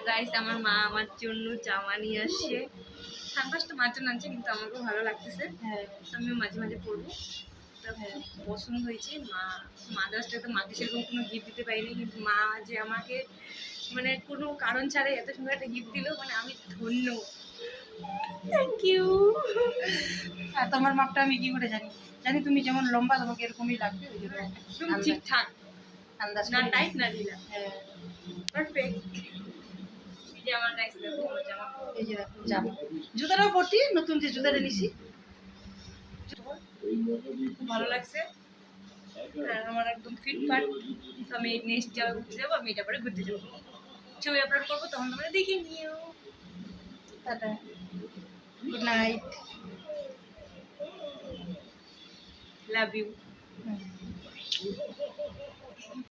Guys আমার মা আমার জন্য জামা নিয়ে আসছে। সানগ্লাসটা মার জন্য আনছে, কিন্তু আমাকেও ভালো লাগতেছে। হ্যাঁ আমিও মাঝে মাঝে পরবো। খুব পছন্দ হয়েছে। মাদার্স ডে তো মাকে সেরকম কোনো গিফট দিতে পারিনি, কিন্তু মা যে আমাকে মানে কোনো কারণ ছাড়াই এত সুন্দর একটা গিফট দিল, মানে আমি ধন্য। Thank you. আর তোমার মাপটা আমি কি করে জানি? জানি তুমি যেমন লম্বা তোমাকে এরকমই লাগবে, ওই জন্য একদম ঠিকঠাক, আন্দাজ না করে টাইট দিয়েছি। না ঢিলা, হ্যাঁ পারফেক্ট। এই যে আমার গাইস দেখো আমার জামা। এই যে দেখো জামা, জুতাটাও পরছি, নতুন যে জুতাটা নিছি। খুব ভালো লাগছে, আর আমার একদম ফিটফাট। তো আমি নেক্সট যাবে ঘুরতে যাবো, আমি এটা পরে ঘুরতে যাবো, ছবি আপলোড করবো, তখন তোমরা দেখে নিও। Tata, good night. Love you.